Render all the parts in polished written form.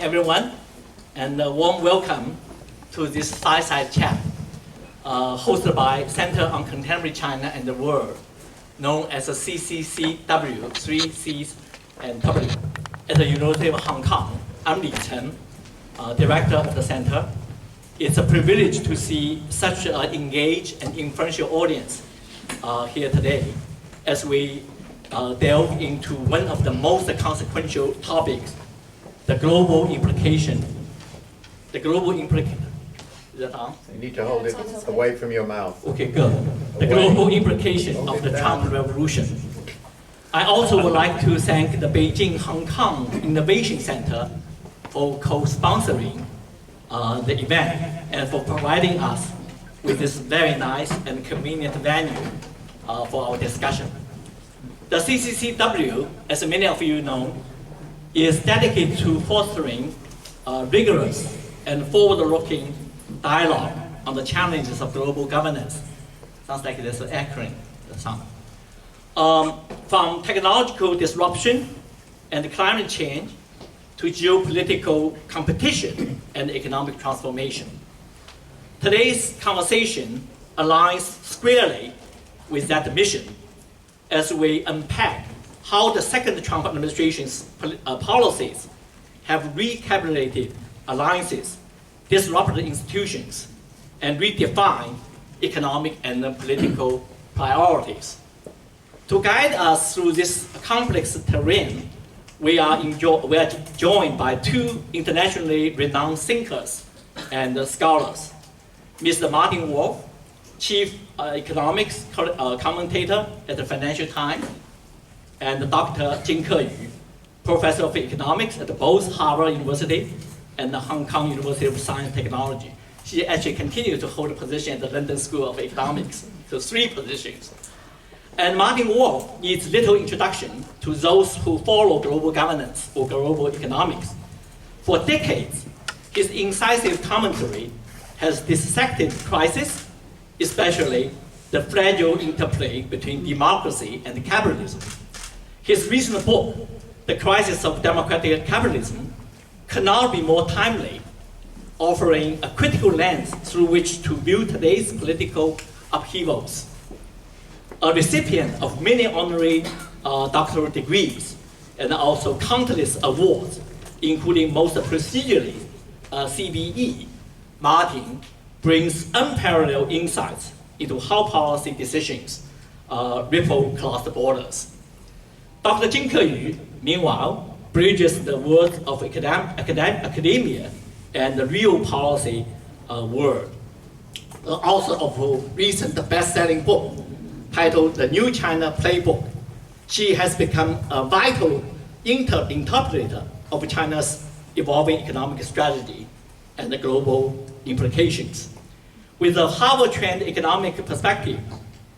morning, everyone, and a warm welcome to this Fireside chat hosted by Center on Contemporary China and the World, known as the CCCW, 3 Cs and W, at the University of Hong Kong. I'm Li Chen, director of the center. It's a privilege to see such an engaged and influential audience here today as we delve into one of the most consequential topics, the global implication. Is that on? You need to hold it away from your mouth. Okay, good. The global implication of the Trump Revolution. I also would like to thank the Beijing Hong Kong Innovation Center for co-sponsoring the event and for providing us with this very nice and convenient venue for our discussion. The CCCW, as many of you know, is dedicated to fostering rigorous and forward-looking dialogue on the challenges of global governance. Sounds like there's an acronym. From technological disruption and climate change to geopolitical competition and economic transformation. Today's conversation aligns squarely with that mission as we unpack how the second Trump administration's policies have recalibrated alliances, disrupted institutions, and redefined economic and political priorities. To guide us through this complex terrain, we are joined by two internationally renowned thinkers and scholars. Mr. Martin Wolf, Chief Economics Commentator at the Financial Times, and Dr. Jin Keyu, Professor of Economics at both Harvard University and the Hong Kong University of Science and Technology. She actually continues to hold a position at the London School of Economics, so 3 positions. And Martin Wolf needs little introduction to those who follow global governance or global economics. For decades, his incisive commentary has dissected crisis, especially the fragile interplay between democracy and capitalism. His recent book, The Crisis of Democratic Capitalism, cannot be more timely, offering a critical lens through which to view today's political upheavals. A recipient of many honorary doctoral degrees and also countless awards, including most prestigious CBE, Martin brings unparalleled insights into how policy decisions ripple across the borders. Dr. Jin Keyu, meanwhile, bridges the world of academia and the real policy world. Author of a recent best-selling book titled The New China Playbook, she has become a vital interpreter of China's evolving economic strategy and the global implications. With a Harvard-trained economic perspective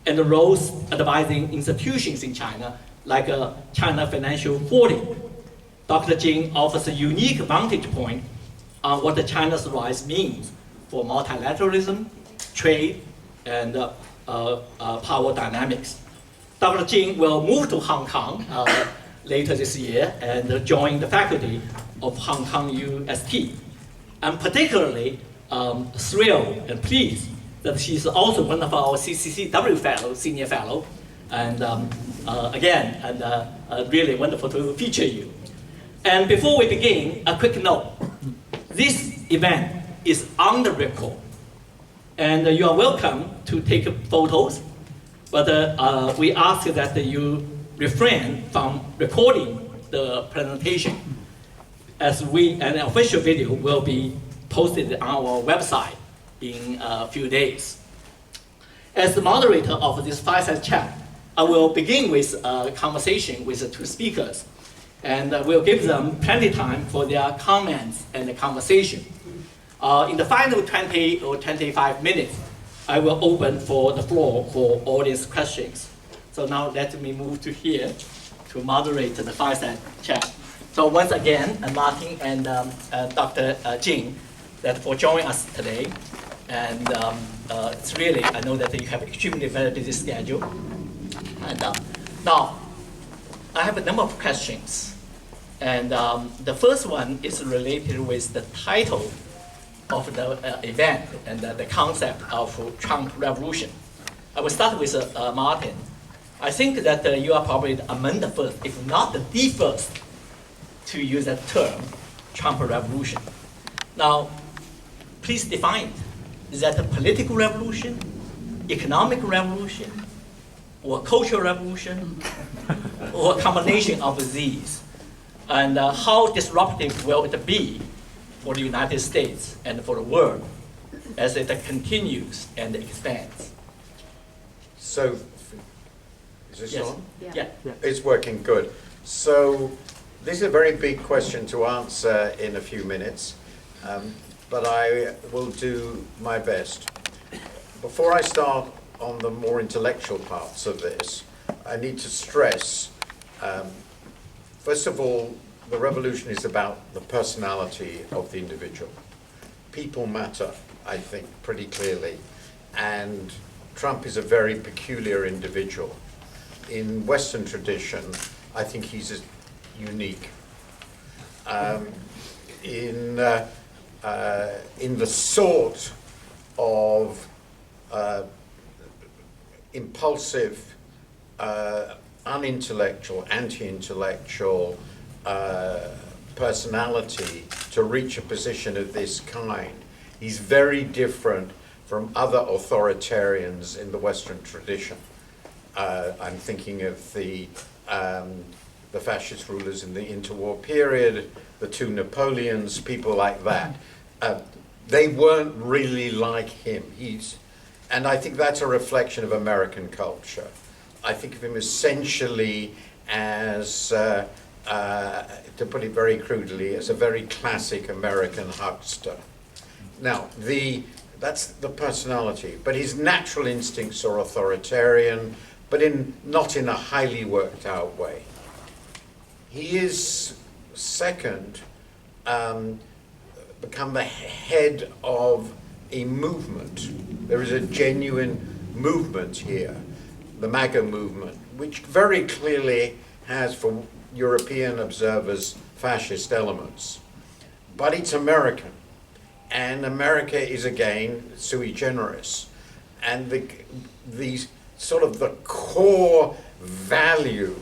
and the roles advising institutions in China, like China Financial Holding, Dr. Jin offers a unique vantage point on what China's rise means for multilateralism, trade, and power dynamics. Dr. Jin will move to Hong Kong later this year and join the faculty of Hong Kong UST. I'm particularly thrilled and pleased that she's also one of our CCCW fellows, senior fellow, and really wonderful to feature you. And before we begin, a quick note. This event is on the record, and you are welcome to take photos, but we ask that you refrain from recording the presentation, as an official video will be posted on our website in a few days. As the moderator of this fireside chat, I will begin with a conversation with the 2 speakers, and we'll give them plenty of time for their comments and the conversation. In the final 20 or 25 minutes, I will open for the floor for audience questions. So now let me move to here to moderate the fireside chat. So once again, Martin and Dr. Jin, for joining us today. And it's really, I know that you have extremely very busy schedule. And now, I have a number of questions. And the first one is related with the title of the event and the concept of Trump Revolution. I will start with Martin. I think that you are probably among the first, if not the first, to use that term, Trump Revolution. Now, please define it. Is that a political revolution, economic revolution, or cultural revolution, or a combination of these? And how disruptive will it be for the United States and for the world as it continues and expands? So, is this Yes. on? Yeah. It's working good. So, this is a very big question to answer in a few minutes, but I will do my best. Before I start on the more intellectual parts of this, I need to stress, first of all, the revolution is about the personality of the individual. People matter, I think, pretty clearly, and Trump is a very peculiar individual. In Western tradition, I think he's unique. In the sort of impulsive, unintellectual, anti-intellectual personality to reach a position of this kind. He's very different from other authoritarians in the Western tradition. I'm thinking of the fascist rulers in the interwar period, the two Napoleons, people like that. They weren't really like him. And I think that's a reflection of American culture. I think of him essentially as, to put it very crudely, as a very classic American huckster. Now, that's the personality, but his natural instincts are authoritarian, but not in a highly worked out way. He is, second, become the head of a movement. There is a genuine movement here, the MAGA movement, which very clearly has, for European observers, fascist elements. But it's American, and America is again sui generis. And the sort of the core value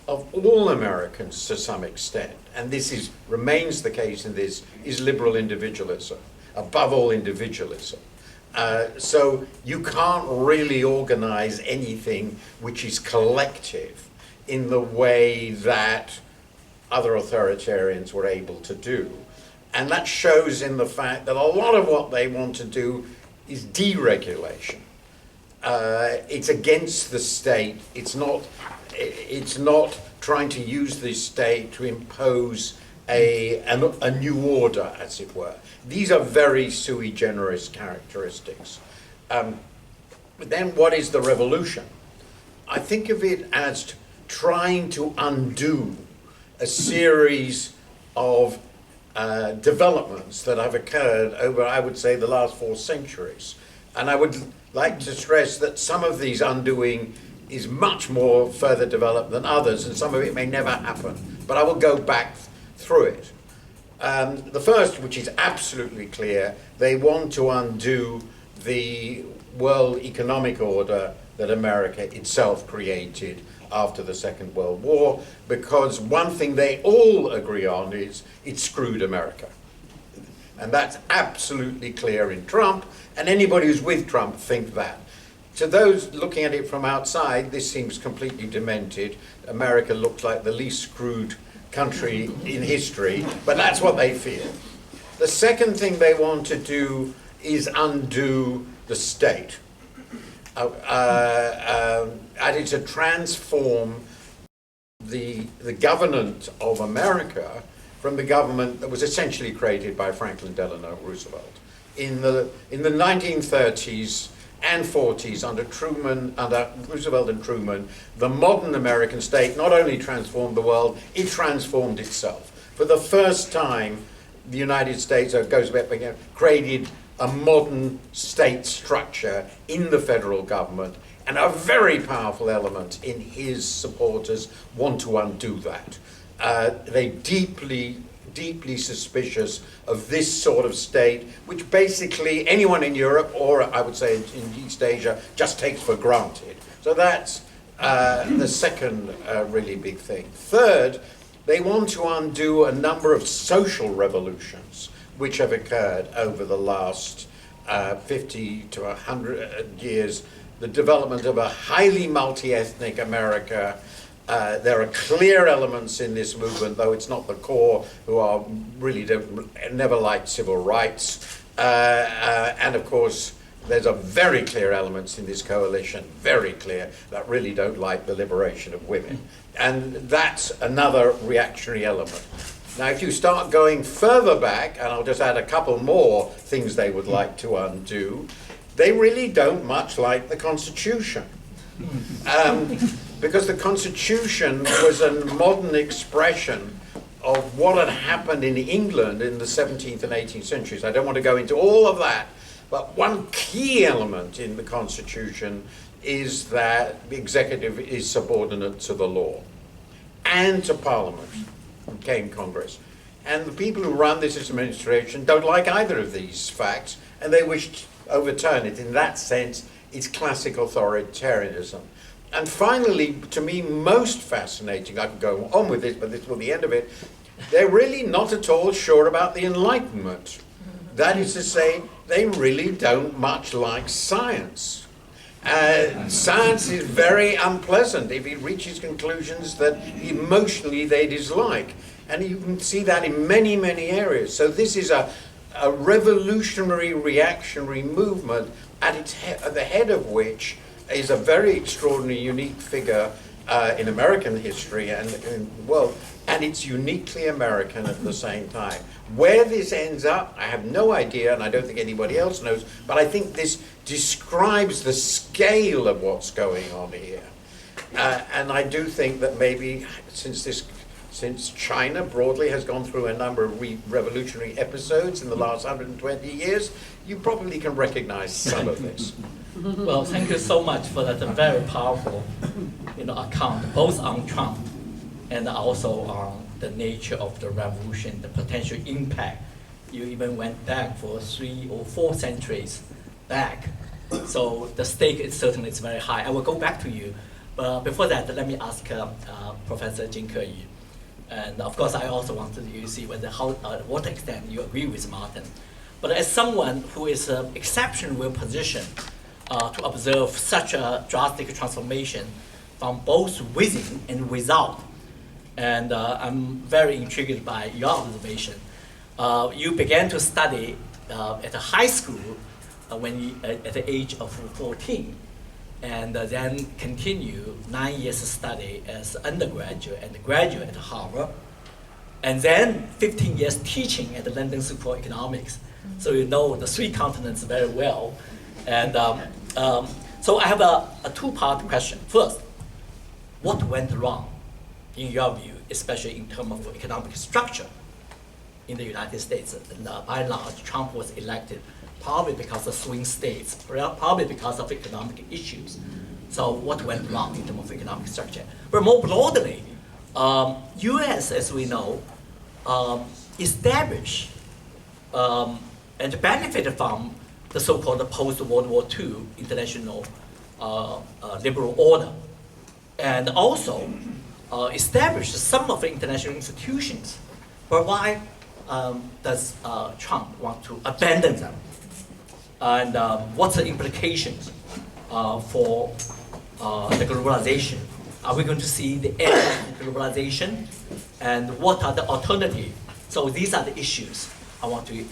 of all Americans to some extent, and this remains the case in this, is liberal individualism, above all individualism. So you can't really organize anything which is collective in the way that other authoritarians were able to do. And that shows in the fact that a lot of what they want to do is deregulation. It's against the state. It's not trying to use the state to impose a new order, as it were. These are very sui generis characteristics. But then what is the revolution? I think of it as trying to undo a series of developments that have occurred over, I would say, the last 4 centuries. And I would like to stress that some of these undoing is much more further developed than others, and some of it may never happen. But I will go back through it. The first, which is absolutely clear, they want to undo the world economic order that America itself created after the Second World War, because one thing they all agree on is it screwed America. And that's absolutely clear in Trump, and anybody who's with Trump think that. To those looking at it from outside, this seems completely demented. America looks like the least screwed country in history, but that's what they feel. The second thing they want to do is undo the state. And it's to transform the government of America from the government that was essentially created by Franklin Delano Roosevelt. In the 1930s and 40s, under Roosevelt and Truman, the modern American state not only transformed the world, it transformed itself. For the first time, the United States, created a modern state structure in the federal government, and a very powerful element in his supporters want to undo that. They deeply suspicious of this sort of state, which basically anyone in Europe, or I would say in East Asia, just takes for granted. So that's the second really big thing. Third, they want to undo a number of social revolutions which have occurred over the last 50 to 100 years. The development of a highly multi-ethnic America. There are clear elements in this movement, though it's not the core, who are really never liked civil rights. And of course, there's a very clear elements in this coalition, very clear, that really don't like the liberation of women. And that's another reactionary element. Now, if you start going further back, and I'll just add a couple more things they would like to undo, they really don't much like the Constitution. Because the Constitution was a modern expression of what had happened in England in the 17th and 18th centuries. I don't want to go into all of that, but one key element in the Constitution is that the executive is subordinate to the law and to Parliament, okay, Congress. And the people who run this administration don't like either of these facts, and they wish to overturn it. In that sense, it's classic authoritarianism. And finally, to me, most fascinating, I could go on with this, but this will be the end of it, they're really not at all sure about the Enlightenment. That is to say, they really don't much like science. Science is very unpleasant if it reaches conclusions that emotionally they dislike. And you can see that in many, many areas. So this is a revolutionary, reactionary movement at the head of which is a very extraordinary, unique figure in American history and in the world, and it's uniquely American at the same time. Where this ends up, I have no idea, and I don't think anybody else knows, but I think this describes the scale of what's going on here. And I do think that maybe since China broadly has gone through a number of revolutionary episodes in the last 120 years, you probably can recognize some of this. Well, thank you so much for that very powerful, account, both on Trump and also on the nature of the revolution, the potential impact. You even went back for 3 or 4 centuries back. So the stake is certainly very high. I will go back to you. But before that, let me ask Professor Jin Keyu. And of course, I also wanted you to see what extent you agree with Martin. But as someone who is exceptionally well positioned to observe such a drastic transformation from both within and without, and I'm very intrigued by your observation. You began to study at a high school at the age of 14, and then continue 9 years study as undergraduate and graduate at Harvard, and then 15 years teaching at the London School of Economics. So you know the 3 continents very well. And so I have a 2-part question. First, what went wrong in your view, especially in terms of economic structure in the United States? And by and large, Trump was elected probably because of swing states, probably because of economic issues. So what went wrong in terms of economic structure? But more broadly, U.S., as we know, established and benefited from the so-called post-World War II international liberal order, and also established some of the international institutions. But why does Trump want to abandon them? And what's the implications for the globalization? Are we going to see the end of globalization? And what are the alternatives? So these are the issues I want to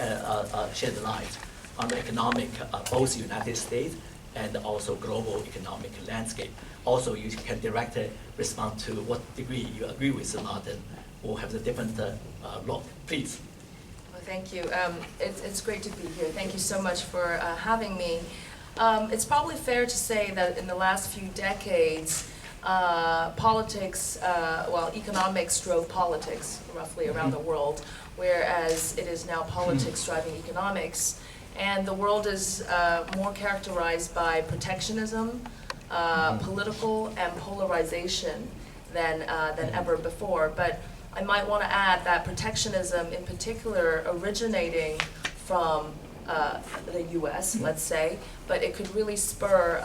shed light on the economic, both United States and also global economic landscape. Also, you can directly respond to what degree you agree with Martin or have the different look. Please. Well, thank you. It's great to be here. Thank you so much for having me. It's probably fair to say that in the last few decades, politics, economics drove politics roughly around the world, whereas it is now politics driving economics. And the world is more characterized by protectionism, political and polarization than ever before. But I might want to add that protectionism in particular originating from the US, let's say, but it could really spur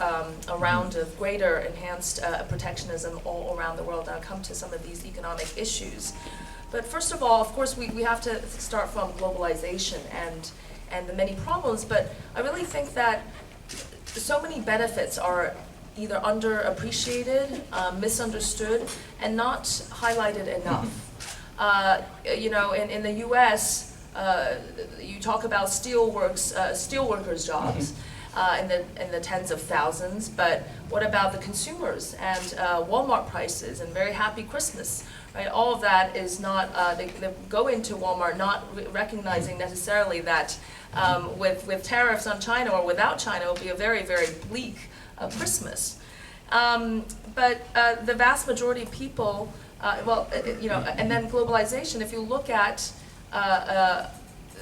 a round of greater enhanced protectionism all around the world. And I'll come to some of these economic issues. But first of all, of course, we have to start from globalization and the many problems, but I really think that so many benefits are either underappreciated, misunderstood, and not highlighted enough. You know, in the US, you talk about steelworkers' jobs in the tens of thousands, but what about the consumers and Walmart prices and very happy Christmas, right? All of that is not, they go into Walmart not recognizing necessarily that with tariffs on China or without China, it will be a very, very bleak Christmas. But the vast majority of people, you know, and then globalization, if you look at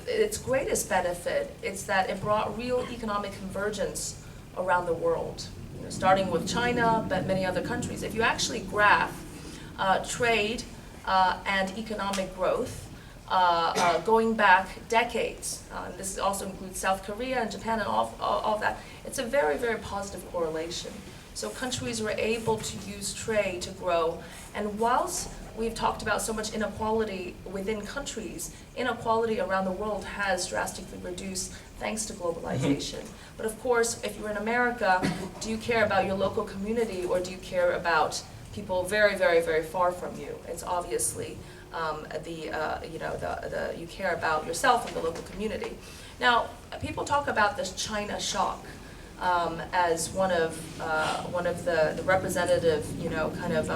its greatest benefit, it's that it brought real economic convergence around the world, you know, starting with China, but many other countries. If you actually graph trade and economic growth going back decades, this also includes South Korea and Japan and all of that, it's a very, very positive correlation. So countries were able to use trade to grow, and whilst we've talked about so much inequality within countries, inequality around the world has drastically reduced thanks to globalization. But of course, if you're in America, do you care about your local community or do you care about people very, very, very far from you? It's obviously you care about yourself and the local community. Now, people talk about this China shock as one of the representative, you know, kind of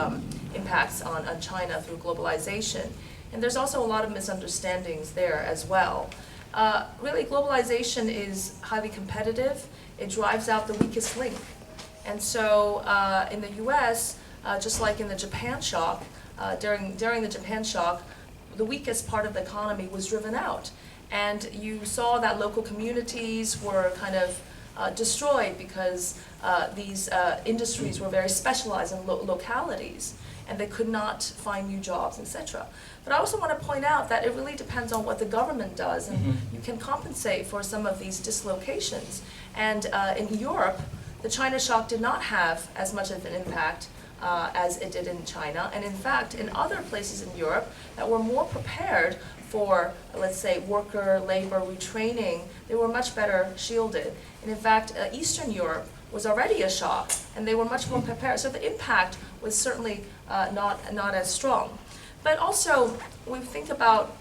impacts on China through globalization. And there's also a lot of misunderstandings there as well. Really, globalization is highly competitive. It drives out the weakest link. And so in the US, just like in the Japan shock, during the Japan shock, the weakest part of the economy was driven out. And you saw that local communities were kind of destroyed because these industries were very specialized in localities, and they could not find new jobs, etc. But I also want to point out that it really depends on what the government does, and you can compensate for some of these dislocations. And in Europe, the China shock did not have as much of an impact as it did in China. And in fact, in other places in Europe that were more prepared for, let's say, worker labor retraining, they were much better shielded. And in fact, Eastern Europe was already a shock, and they were much more prepared. So the impact was certainly not as strong. But also, when we think about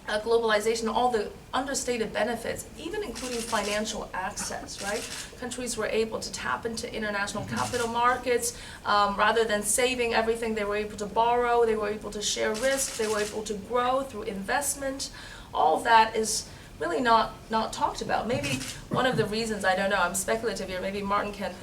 globalization, all the understated benefits, even including financial access, right? Countries were able to tap into international capital markets. Rather than saving everything, they were able to borrow, they were able to share risk, they were able to grow through investment. All of that is really not talked about. Maybe one of the reasons, I don't know, I'm speculative here, maybe Martin can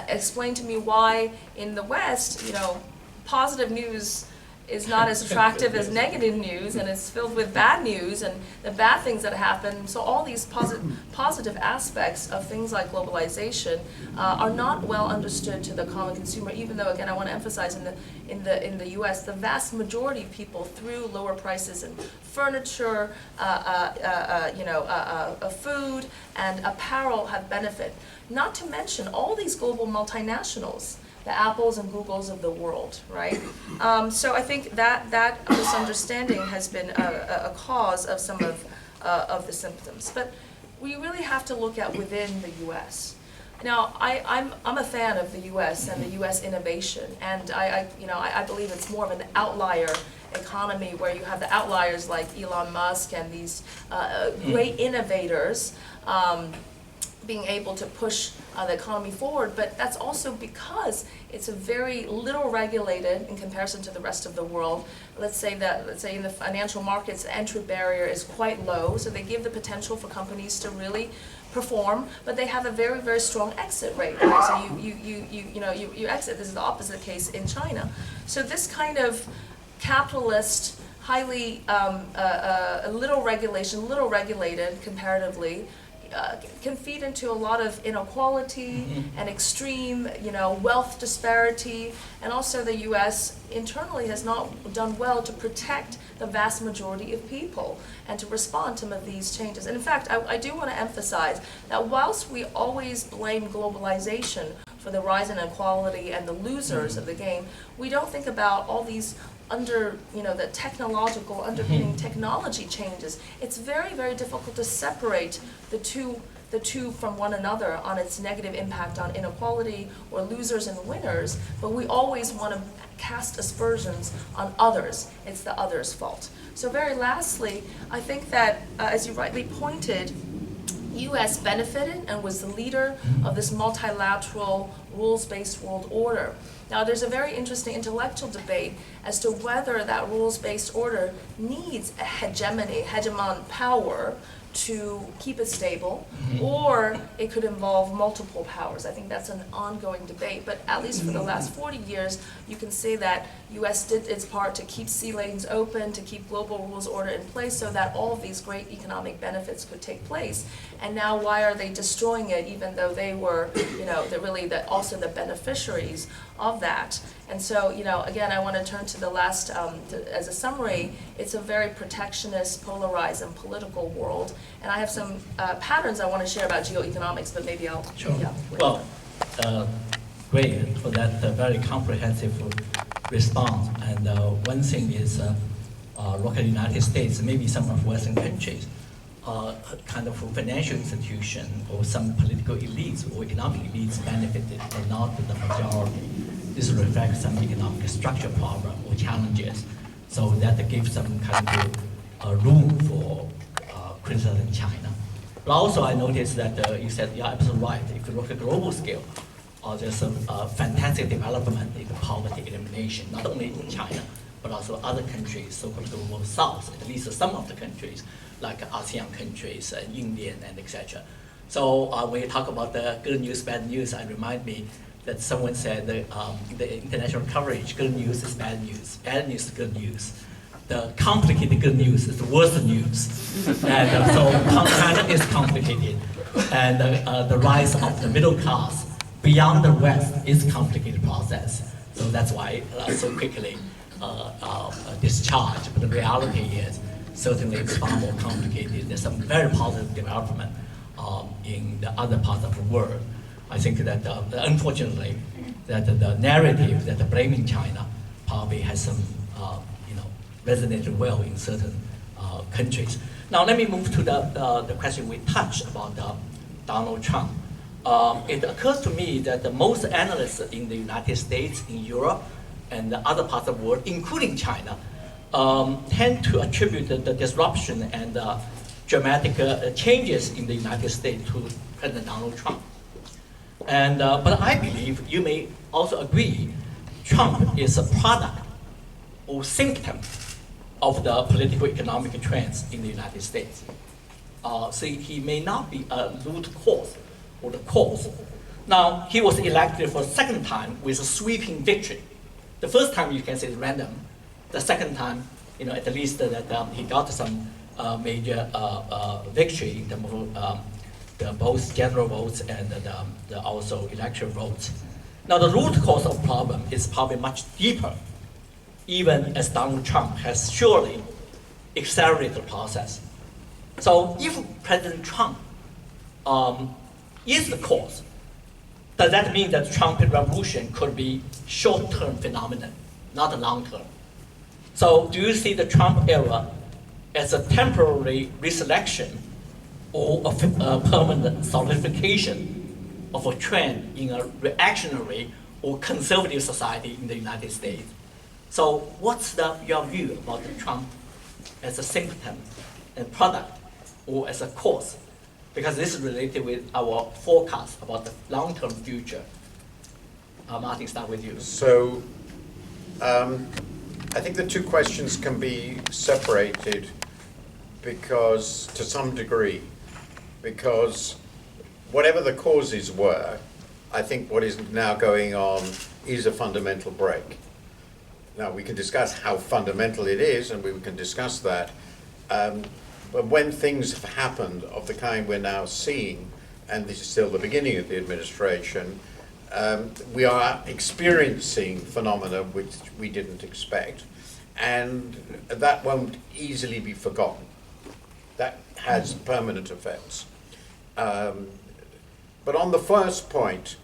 explain to me why in the West, you know, positive news is not as attractive as negative news, and it's filled with bad news and the bad things that happen. So all these positive aspects of things like globalization are not well understood to the common consumer, even though, again, I want to emphasize in the US, the vast majority of people, through lower prices in furniture, food and apparel, have benefit. Not to mention all these global multinationals, the Apples and Googles of the world, right? So I think that misunderstanding has been a cause of some of the symptoms. But we really have to look at within the U.S. Now, I'm a fan of the U.S. and the U.S. innovation, and I believe it's more of an outlier economy where you have the outliers like Elon Musk and these great innovators being able to push the economy forward, but that's also because it's a very little regulated in comparison to the rest of the world. Let's say in the financial markets, the entry barrier is quite low, so they give the potential for companies to really perform, but they have a very, very strong exit rate. Right? So you exit. This is the opposite case in China. So this kind of capitalist, highly little regulated comparatively, can feed into a lot of inequality and extreme, wealth disparity. And also the U.S. internally has not done well to protect the vast majority of people and to respond to some of these changes. And in fact, I do want to emphasize that whilst we always blame globalization for the rise in inequality and the losers of the game, we don't think about all these the technological underpinning technology changes. It's very, very difficult to separate the two from one another on its negative impact on inequality or losers and winners, but we always want to cast aspersions on others. It's the others' fault. So very lastly, I think that, as you rightly pointed, U.S. benefited and was the leader of this multilateral rules-based world order. Now, there's a very interesting intellectual debate as to whether that rules-based order needs a hegemon power to keep it stable, or it could involve multiple powers. I think that's an ongoing debate, but at least for the last 40 years, you can see that U.S. did its part to keep sea lanes open, to keep global rules order in place so that all of these great economic benefits could take place. And now why are they destroying it even though they were, also the beneficiaries of that? And so, again, I want to turn to the last, as a summary, it's a very protectionist, polarized, and political world. And I have some patterns I want to share about geoeconomics, but maybe I'll... Sure. Yeah. Well, great for that very comprehensive response. And one thing is, look at the United States, maybe some of Western countries, kind of financial institution or some political elites or economic elites benefited, but not the majority. This reflects some economic structure problem or challenges. So that gives some kind of room for criticizing China. But also I noticed that you said, yeah, absolutely right. If you look at global scale, there's some fantastic development in the poverty elimination, not only in China, but also other countries, so-called global south, at least some of the countries, like ASEAN countries, India, and etc. So when you talk about the good news, bad news, I remind me that someone said the international coverage, good news is bad news is good news. The complicated good news is the worst news. And so China is complicated. And the rise of the middle class beyond the West is a complicated process. So that's why so quickly discharged. But the reality is certainly it's far more complicated. There's some very positive development in the other parts of the world. I think that unfortunately, that the narrative that blaming China probably has some, resonated well in certain countries. Now let me move to the question we touched about Donald Trump. It occurs to me that the most analysts in the United States, in Europe, and the other parts of the world, including China, tend to attribute the disruption and dramatic changes in the United States to President Donald Trump. And, but I believe you may also agree, Trump is a product or symptom of the political economic trends in the United States. So he may not be a root cause or the cause. Now, he was elected for a second time with a sweeping victory. The first time you can say is random. The second time, at least that he got some major victory in terms of both general votes and the also electoral votes. Now the root cause of problem is probably much deeper, even as Donald Trump has surely accelerated the process. So if President Trump is the cause, does that mean that the Trump revolution could be short-term phenomenon, not a long-term? So do you see the Trump era as a temporary reselection or a permanent solidification of a trend in a reactionary or conservative society in the United States? So what's your view about Trump as a symptom and product or as a cause? Because this is related with our forecast about the long-term future. Martin, start with you. So I think the two questions can be separated because, to some degree, because whatever the causes were, I think what is now going on is a fundamental break. Now we can discuss how fundamental it is, and we can discuss that. But when things have happened of the kind we're now seeing, and this is still the beginning of the administration, we are experiencing phenomena which we didn't expect, and that won't easily be forgotten. That has permanent effects. But on the first point,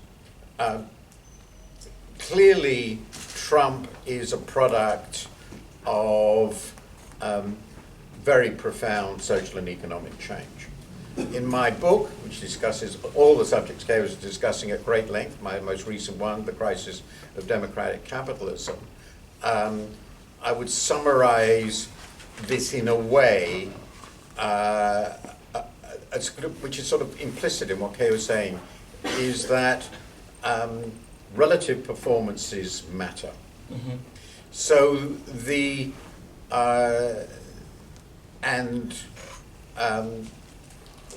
clearly Trump is a product of very profound social and economic change. In my book, which discusses all the subjects Kay was discussing at great length, my most recent one, The Crisis of Democratic Capitalism, I would summarize this in a way which is sort of implicit in what Kay was saying, is that relative performances matter. Mm-hmm. So the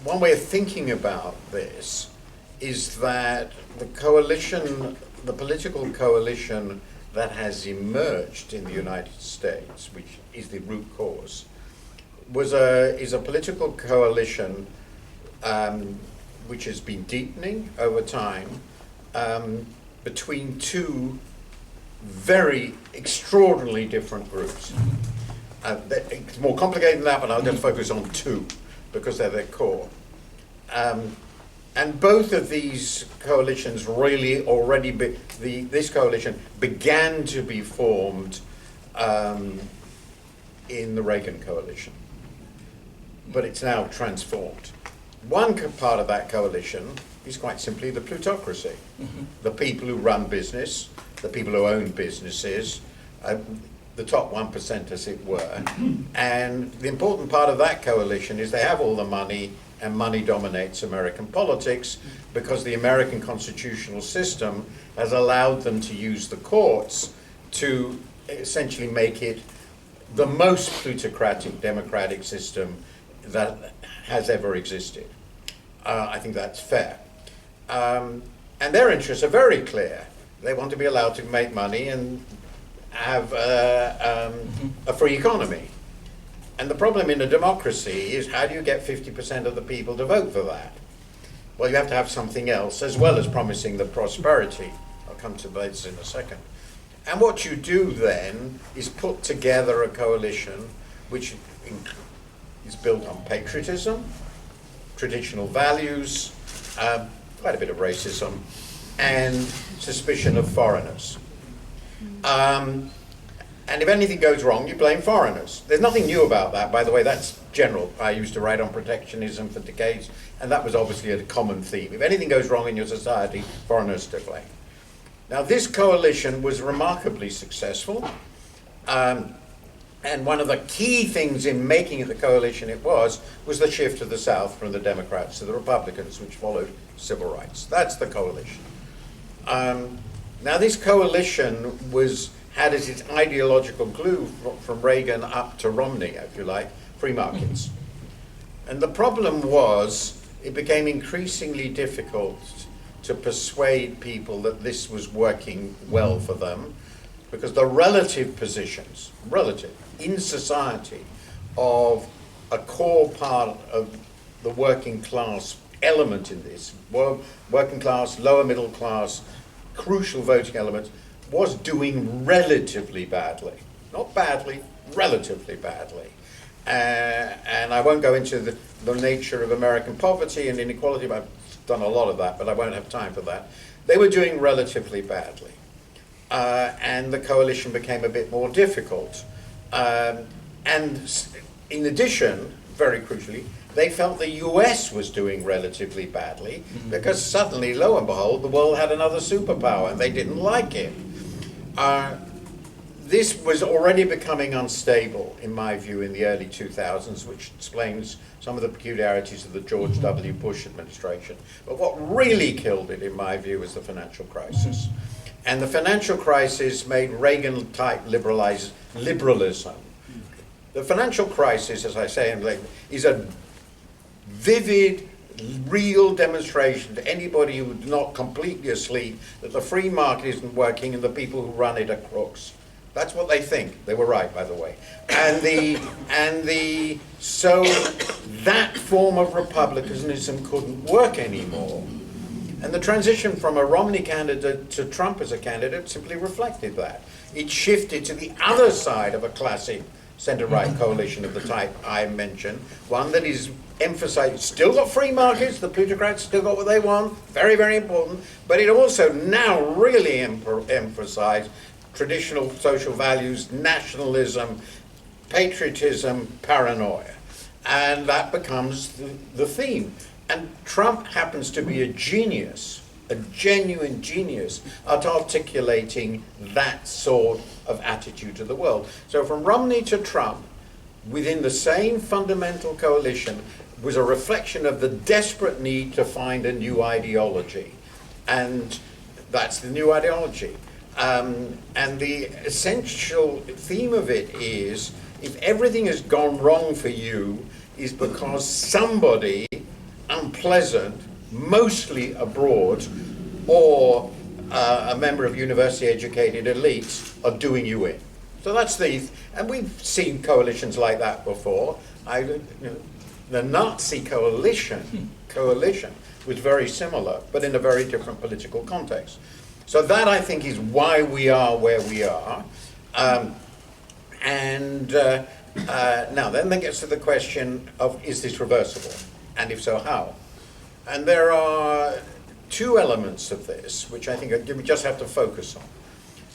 one way of thinking about this is that the coalition, the political coalition that has emerged in the United States, which is the root cause, is a political coalition which has been deepening over time between two very extraordinarily different groups. It's more complicated than that, but I'll just focus on two because they're their core. And both of these coalitions really already, this coalition began to be formed in the Reagan coalition, but it's now transformed. One part of that coalition is quite simply the plutocracy, the people who run business, the people who own businesses, the top 1%, as it were. And the important part of that coalition is they have all the money, and money dominates American politics because the American constitutional system has allowed them to use the courts to essentially make it the most plutocratic democratic system that has ever existed. I think that's fair. And their interests are very clear. They want to be allowed to make money and have a free economy. And the problem in a democracy is, how do you get 50% of the people to vote for that? Well, you have to have something else, as well as promising the prosperity. I'll come to this in a second. And what you do then is put together a coalition which is built on patriotism, traditional values, quite a bit of racism, and suspicion of foreigners. And if anything goes wrong, you blame foreigners. There's nothing new about that, by the way. That's general. I used to write on protectionism for decades, and that was obviously a common theme. If anything goes wrong in your society, foreigners to blame. Now, this coalition was remarkably successful, and one of the key things in making it the coalition it was the shift of the South from the Democrats to the Republicans, which followed civil rights. That's the coalition. Now, this coalition had as its ideological glue from Reagan up to Romney, if you like, free markets. And the problem was, it became increasingly difficult to persuade people that this was working well for them, because the relative positions, in society, of a core part of the working class element in this, working class, lower middle class, crucial voting element, was doing relatively badly. Not badly, relatively badly. And I won't go into the nature of American poverty and inequality, but I've done a lot of that, but I won't have time for that. They were doing relatively badly. And the coalition became a bit more difficult. And in addition, very crucially, they felt the US was doing relatively badly because suddenly, lo and behold, the world had another superpower and they didn't like it. This was already becoming unstable, in my view, in the early 2000s, which explains some of the peculiarities of the George W. Bush administration. But what really killed it, in my view, was the financial crisis. And the financial crisis made Reagan-type liberalism. The financial crisis, as I say, is a vivid, real demonstration to anybody who's not completely asleep that the free market isn't working and the people who run it are crooks. That's what they think. They were right, by the way. So that form of republicanism couldn't work anymore. And the transition from a Romney candidate to Trump as a candidate simply reflected that. It shifted to the other side of a classic center-right coalition of the type I mentioned, one that is emphasized, still got free markets, the plutocrats still got what they want, very, very important, but it also now really emphasized traditional social values, nationalism, patriotism, paranoia. And that becomes the theme. And Trump happens to be a genius, a genuine genius, at articulating that sort of attitude to the world. So from Romney to Trump, within the same fundamental coalition, was a reflection of the desperate need to find a new ideology. And that's the new ideology. And the essential theme of it is, if everything has gone wrong for you, is because somebody unpleasant, mostly abroad, or a member of university-educated elites are doing you in. So that's and we've seen coalitions like that before. The Nazi coalition was very similar, but in a very different political context. So that, I think, is why we are where we are. Now, then that gets to the question of, is this reversible? And if so, how? And there are two elements of this, which I think we just have to focus on.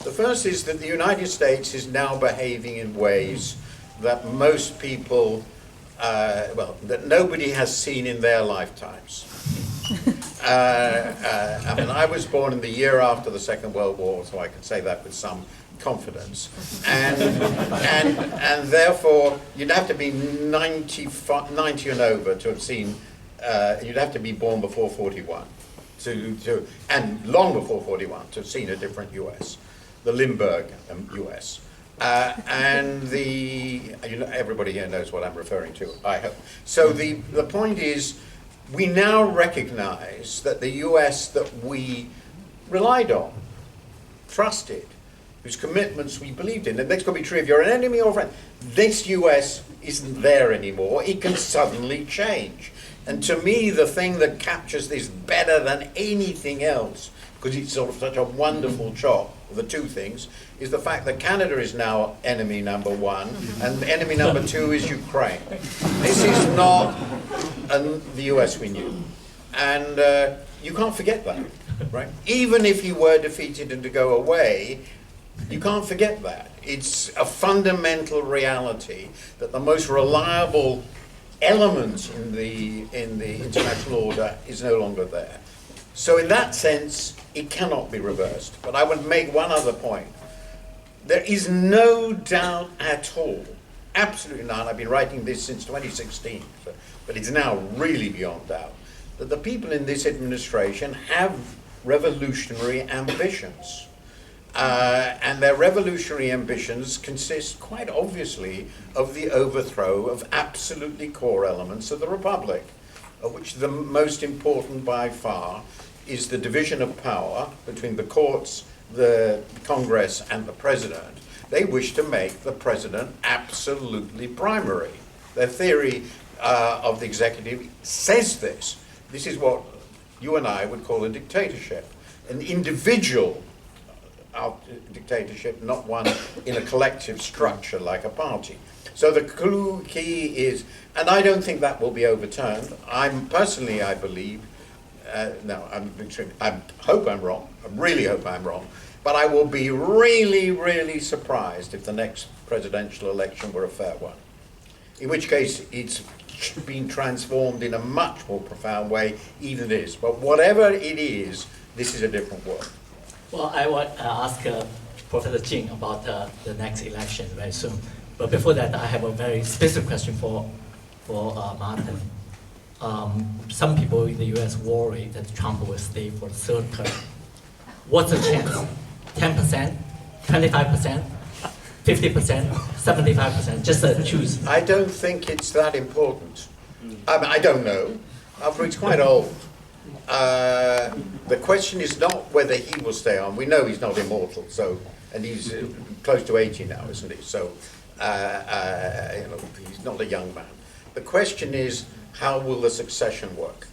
The first is that the United States is now behaving in ways that most people, that nobody has seen in their lifetimes. I mean, I was born in the year after the Second World War, so I can say that with some confidence. And therefore, you'd have to be 90 and over to have seen, you'd have to be born before 41, and long before 41, to have seen a different US, the Lindbergh US. Everybody here knows what I'm referring to, I hope. So the point is, we now recognize that the US that we relied on, trusted, whose commitments we believed in, and that's going to be true if you're an enemy or a friend, this US isn't there anymore. It can suddenly change. And to me, the thing that captures this better than anything else, because it's sort of such a wonderful chop, the two things, is the fact that Canada is now enemy number one, and enemy number two is Ukraine. This is not the US we knew. And you can't forget that, right? Even if you were defeated and to go away, you can't forget that. It's a fundamental reality that the most reliable element in the international order is no longer there. So in that sense, it cannot be reversed. But I would make one other point. There is no doubt at all, absolutely none, I've been writing this since 2016, but it's now really beyond doubt, that the people in this administration have revolutionary ambitions. And their revolutionary ambitions consist quite obviously of the overthrow of absolutely core elements of the Republic, of which the most important by far is the division of power between the courts, the Congress, and the President. They wish to make the President absolutely primary. Their theory of the executive says this. This is what you and I would call a dictatorship, an individual dictatorship, not one in a collective structure like a party. So the key is, and I don't think that will be overturned. I believe, I hope I'm wrong, I really hope I'm wrong, but I will be really, really surprised if the next presidential election were a fair one. In which case, it's been transformed in a much more profound way, even it is. But whatever it is, this is a different world. Well, I want to ask Professor Jin about the next election very soon. But before that, I have a very specific question for Martin. Some people in the US worry that Trump will stay for the third term. What's the chance? 10%? 25%? 50%? 75%? Just choose. I don't think it's that important. I don't know. It's quite old. The question is not whether he will stay on. We know he's not immortal, so, and he's close to 80 now, isn't he? So, he's not a young man. The question is, how will the succession work?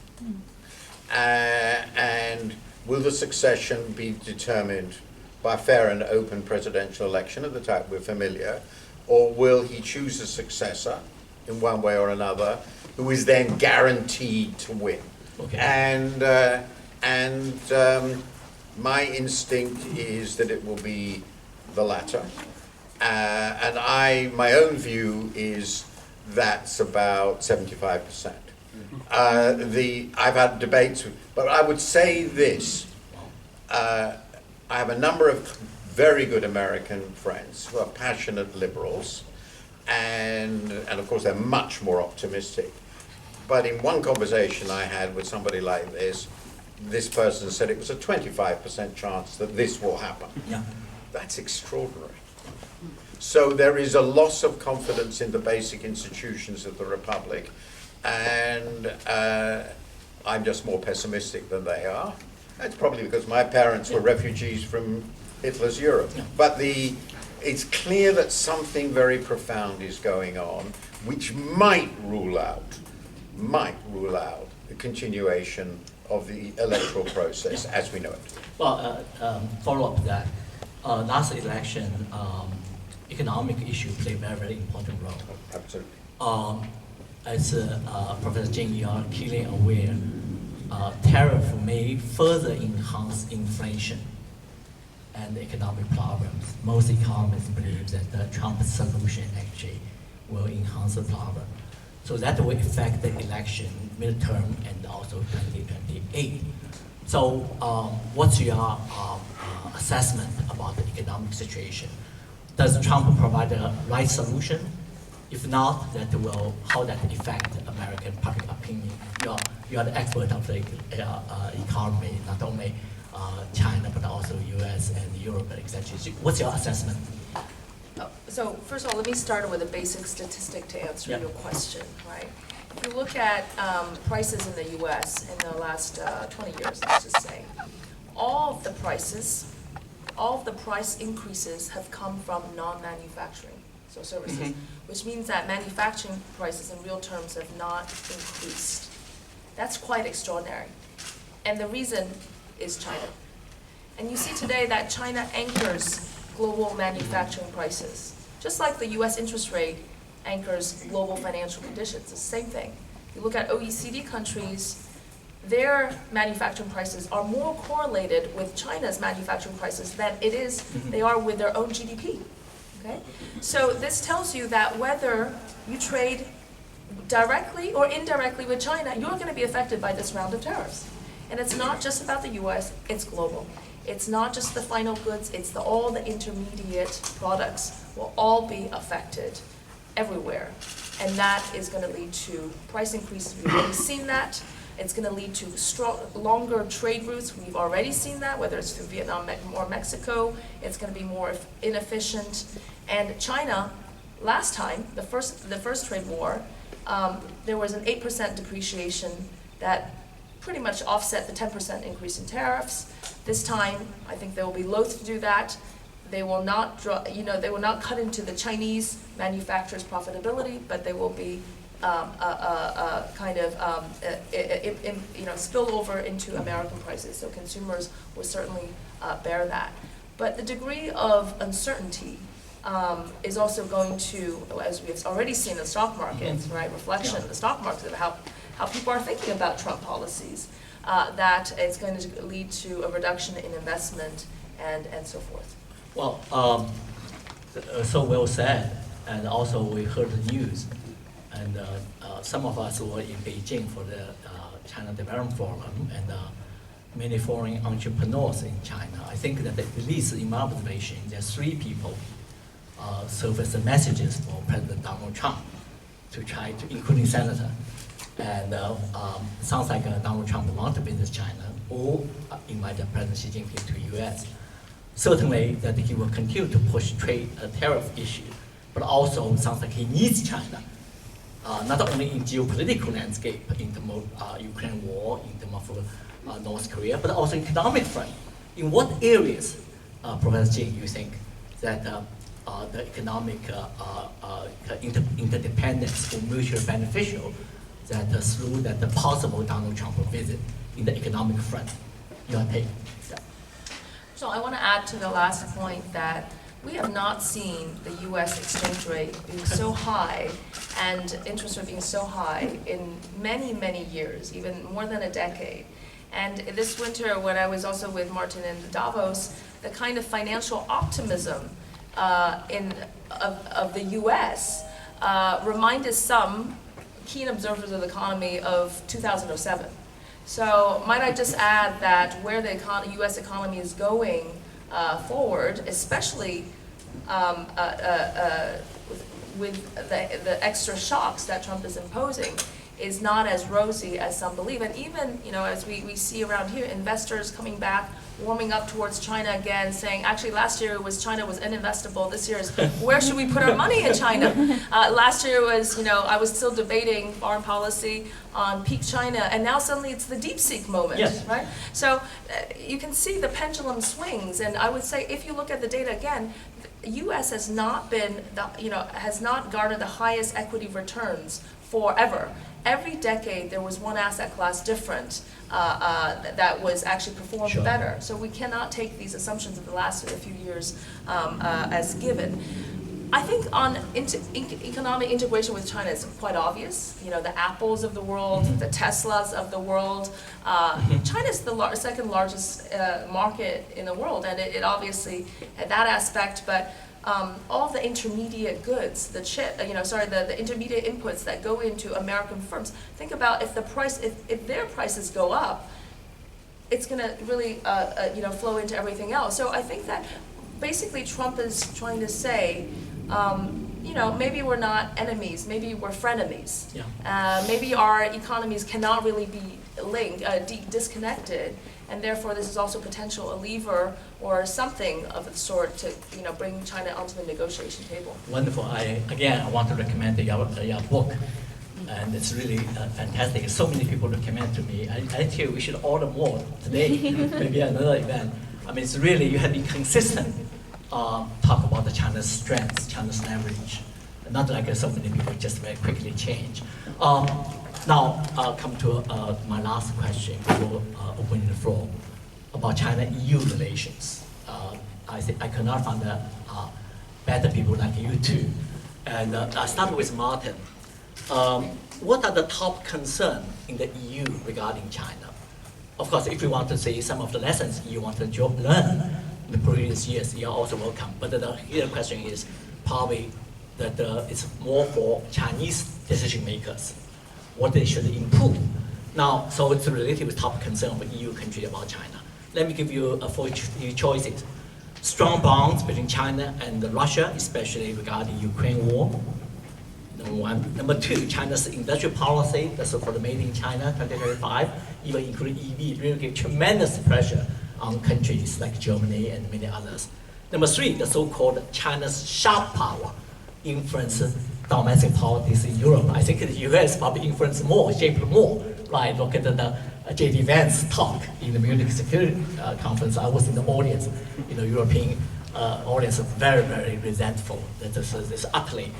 And will the succession be determined by a fair and open presidential election of the type we're familiar, or will he choose a successor in one way or another who is then guaranteed to win? Okay. And my instinct is that it will be the latter. And my own view is that's about 75%. I've had debates, but I would say this. I have a number of very good American friends who are passionate liberals, and of course they're much more optimistic. But in one conversation I had with somebody like this person said it was a 25% chance that this will happen. Yeah. That's extraordinary. So there is a loss of confidence in the basic institutions of the Republic, and I'm just more pessimistic than they are. That's probably because my parents were refugees from Hitler's Europe. Yeah. But it's clear that something very profound is going on, which might rule out the continuation of the electoral process as we know it. Well, follow up to that. Last election, economic issue played a very, very important role. Absolutely. As Professor Jin, you are keenly aware, tariff may further enhance inflation and economic problems. Most economists believe that the Trump solution actually will enhance the problem. So that will affect the election, midterm, and also 2028. So what's your assessment about the economic situation? Does Trump provide the right solution? If not, how that affect American public opinion? You are the expert of the economy, not only China, but also US and Europe, etc. What's your assessment? So first of all, let me start with a basic statistic to answer your question, right? If you look at prices in the US in the last 20 years, let's just say, all of the price increases have come from non-manufacturing, so services, which means that manufacturing prices in real terms have not increased. That's quite extraordinary. And the reason is China. And you see today that China anchors global manufacturing prices. Just like the US interest rate anchors global financial conditions, it's the same thing. You look at OECD countries, their manufacturing prices are more correlated with China's manufacturing prices than they are with their own GDP. Okay? So this tells you that whether you trade directly or indirectly with China, you're going to be affected by this round of tariffs. And it's not just about the US, it's global. It's not just the final goods, it's all the intermediate products will all be affected everywhere. And that is going to lead to price increases. We've already seen that. It's going to lead to longer trade routes. We've already seen that, whether it's through Vietnam or Mexico. It's going to be more inefficient. And China, last time, the first trade war, there was an 8% depreciation that pretty much offset the 10% increase in tariffs. This time, I think they will be loath to do that. They will not they will not cut into the Chinese manufacturers' profitability, but they will be spill over into American prices. So consumers will certainly bear that. But the degree of uncertainty is also going to, as we've already seen in the stock markets, right, reflection in the stock market of how people are thinking about Trump policies, that it's going to lead to a reduction in investment and so forth. Well, so well said, and also we heard the news, and some of us were in Beijing for the China Development Forum, and many foreign entrepreneurs in China. I think that at least in my observation, there are 3 people serve as the messages for President Donald Trump to try to, including Senator. And sounds like Donald Trump wants to visit China or invite President Xi Jinping to US. Certainly that he will continue to push trade tariff issue, but also sounds like he needs China not only in geopolitical landscape, in terms of Ukraine war, in terms of North Korea, but also economic front. In what areas, Professor Jin, you think that the economic interdependence or mutual beneficial that through that the possible Donald Trump visit in the economic front? Your take. Yeah. So I want to add to the last point that we have not seen the U.S. exchange rate being so high and interest rate being so high in many, many years, even more than a decade. And this winter, when I was also with Martin in Davos, the kind of financial optimism of the U.S. Reminded some keen observers of the economy of 2007. So might I just add that where the U.S. economy is going forward, especially with the extra shocks that Trump is imposing, is not as rosy as some believe. And even, as we see around here, investors coming back, warming up towards China again, saying, actually last year China was ininvestable. This year is, where should we put our money in China? Last year was, I was still debating foreign policy on peak China, and now suddenly it's the DeepSeek moment, yes. Right? So you can see the pendulum swings, and I would say if you look at the data again, the U.S. has not been, has not garnered the highest equity returns forever. Every decade there was one asset class different that was actually performed Sure. better. So we cannot take these assumptions of the last few years as given. I think on economic integration with China is quite obvious. The Apples of the world, the Teslas of the world. China is the second largest market in the world, and it obviously had that aspect, but all the intermediate goods, the intermediate inputs that go into American firms. Think about if their prices go up, it's going to really flow into everything else. So I think that basically Trump is trying to say, maybe we're not enemies, maybe we're frenemies. Yeah. Maybe our economies cannot really be linked, disconnected, and therefore this is also potential a lever or something of the sort to bring China onto the negotiation table. Wonderful. I want to recommend your book, and it's really fantastic. So many people recommend to me. I tell you, we should order more today, maybe another event. I mean, it's really, you have to be consistent. Talk about the China's strengths, China's leverage, not like so many people just very quickly change. Now, I'll come to my last question before opening the floor about China-EU relations. I cannot find better people like you too. And I start with Martin. What are the top concerns in the EU regarding China? Of course, if you want to say some of the lessons you want to learn in the previous years, you're also welcome. But the real question is probably that it's more for Chinese decision makers, what they should improve. Now, so it's related with top concern of EU country about China. Let me give you four choices. Strong bonds between China and Russia, especially regarding Ukraine war. Number one. Number two, China's industrial policy, the so-called Made in China 2035, even including EV, really give tremendous pressure on countries like Germany and many others. Number three, the so-called China's sharp power influence domestic politics in Europe. I think the US probably influence more, shape more, right? Look at the J.D. Vance talk in the Munich Security Conference. I was in the audience, European audience, very, very resentful that this utterly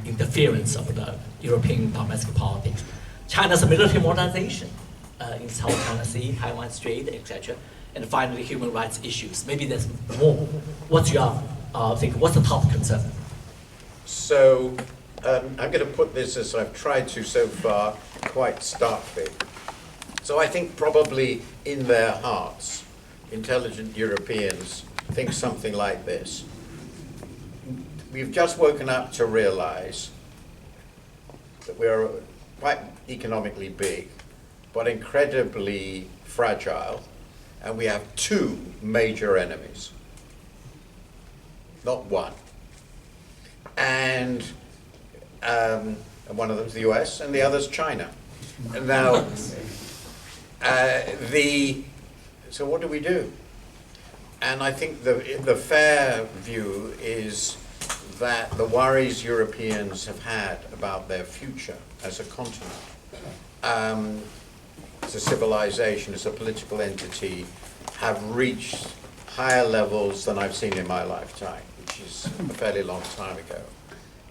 interference of the European domestic politics. China's military modernization in South China Sea, Taiwan Strait, etc. And finally, human rights issues. Maybe there's more. What's your what's the top concern? So I'm going to put this, as I've tried to so far, quite starkly. So I think probably in their hearts, intelligent Europeans think something like this. We've just woken up to realize that we're quite economically big, but incredibly fragile, and we have two major enemies, not one. And one of them is the US, and the other is China. And now, so what do we do? And I think the fair view is that the worries Europeans have had about their future as a continent, as a civilization, as a political entity, have reached higher levels than I've seen in my lifetime, which is a fairly long time ago.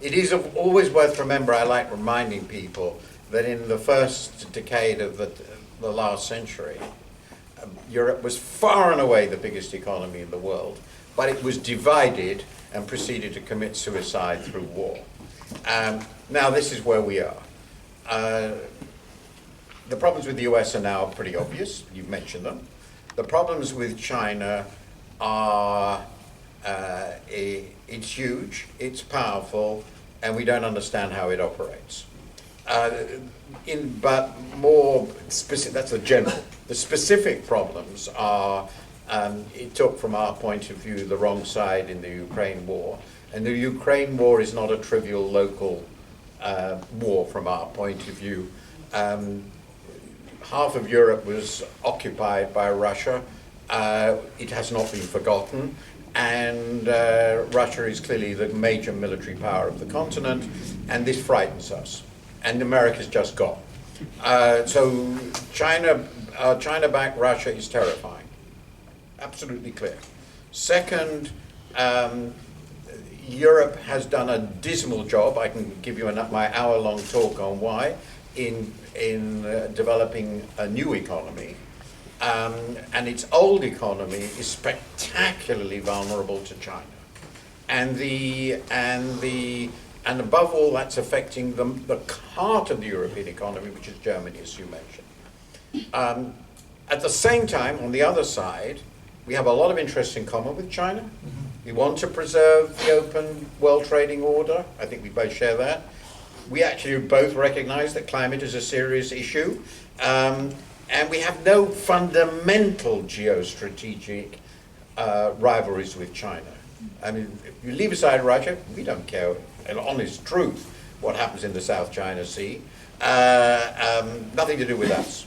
It is always worth remembering, I like reminding people, that in the first decade of the last century, Europe was far and away the biggest economy in the world, but it was divided and proceeded to commit suicide through war. Now this is where we are. The problems with the US are now pretty obvious, you've mentioned them. The problems with China are, it's huge, it's powerful, and we don't understand how it operates. But more specific, that's the general. The specific problems are, it took from our point of view the wrong side in the Ukraine war. And the Ukraine war is not a trivial local war from our point of view. Half of Europe was occupied by Russia. It has not been forgotten. And Russia is clearly the major military power of the continent, and this frightens us. And America's just gone. So China-backed Russia is terrifying. Absolutely clear. Second, Europe has done a dismal job. I can give you my hour-long talk on why in developing a new economy, and its old economy is spectacularly vulnerable to China, and above all, that's affecting the heart of the European economy, which is Germany, as you mentioned. At the same time, on the other side, we have a lot of interests in common with China. We want to preserve the open world trading order. I think we both share that. We actually both recognize that climate is a serious issue. And we have no fundamental geostrategic rivalries with China. I mean, if you leave aside Russia, we don't care, in honest truth, what happens in the South China Sea. Nothing to do with us.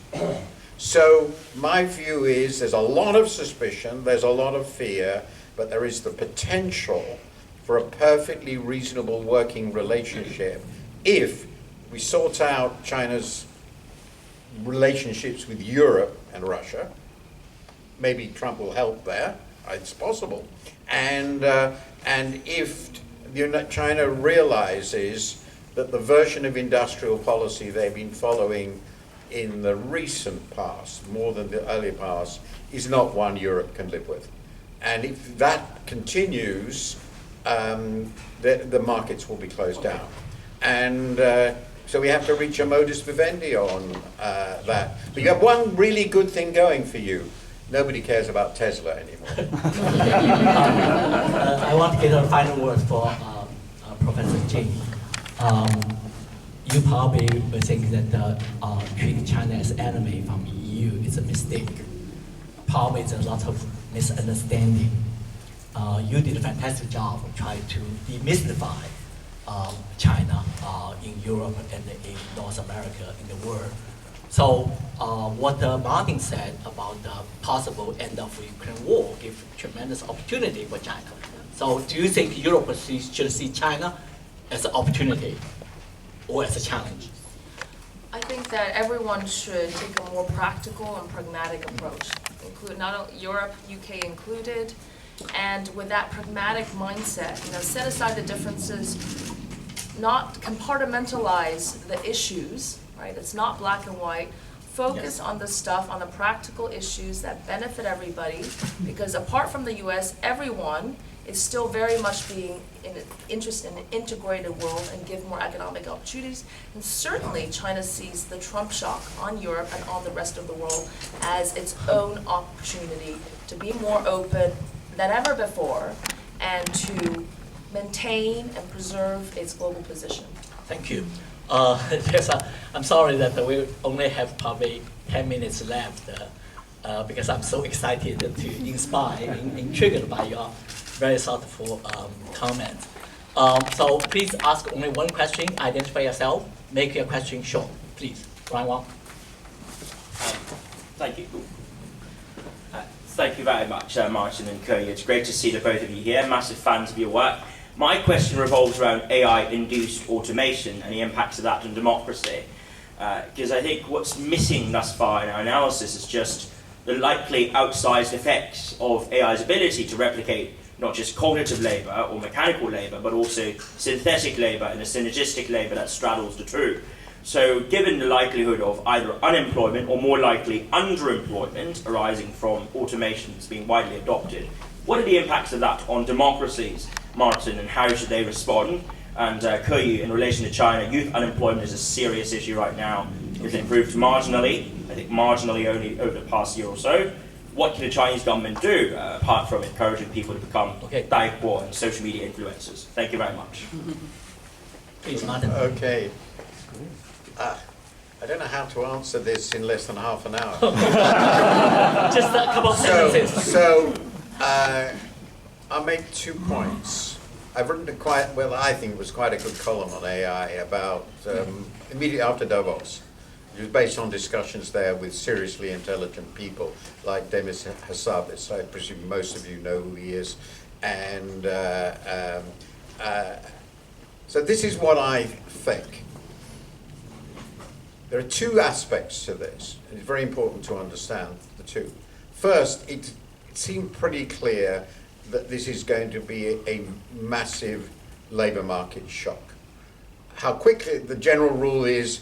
So my view is there's a lot of suspicion, there's a lot of fear, but there is the potential for a perfectly reasonable working relationship if we sort out China's relationships with Europe and Russia. Maybe Trump will help there, it's possible. And if China realizes that the version of industrial policy they've been following in the recent past, more than the earlier past, is not one Europe can live with. And if that continues, the markets will be closed down. And so we have to reach a modus vivendi on that. But you have one really good thing going for you. Nobody cares about Tesla anymore. I want to get a final word for Professor Jin. You probably will think that treating China as enemy from EU is a mistake. Probably there's a lot of misunderstanding. You did a fantastic job trying to demystify China in Europe and in North America, in the world. So what Martin said about the possible end of the Ukraine war gives tremendous opportunity for China. So do you think Europe should see China as an opportunity or as a challenge? I think that everyone should take a more practical and pragmatic approach, include not only Europe, UK included, and with that pragmatic mindset, set aside the differences, not compartmentalize the issues, right? It's not black and white. Focus on the stuff, on the practical issues that benefit everybody, because apart from the US, everyone is still very much being interested in an integrated world and give more economic opportunities. And certainly China sees the Trump shock on Europe and on the rest of the world as its own opportunity to be more open than ever before and to maintain and preserve its global position. Thank you. I'm sorry that we only have probably 10 minutes left because I'm so excited to inspire and triggered by your very thoughtful comments. So please ask only one question, identify yourself, make your question short, please. Round one. Thank you. Thank you very much, Martin and Keyu. It's great to see the both of you here. Massive fans of your work. My question revolves around AI-induced automation and the impacts of that on democracy. Because I think what's missing thus far in our analysis is just the likely outsized effects of AI's ability to replicate not just cognitive labour or mechanical labour, but also synthetic labour and a synergistic labour that straddles the two. So given the likelihood of either unemployment or more likely underemployment arising from automation that's being widely adopted, what are the impacts of that on democracies, Martin, and how should they respond? And Keyu, in relation to China, youth unemployment is a serious issue right now. It's improved marginally, I think marginally only over the past year or so. What can the Chinese government do, apart from encouraging people to become Daihuo and social media influencers? Thank you very much. Please, Martin. Okay. I don't know how to answer this in less than half an hour. Just a couple of sentences. So I'll make 2 points. I've written I think it was quite a good column on AI about immediately after Davos. It was based on discussions there with seriously intelligent people like Demis Hassabis. I presume most of you know who he is. And so this is what I think. There are 2 aspects to this, and it's very important to understand the 2. First, it seemed pretty clear that this is going to be a massive labour market shock. How quickly, the general rule is,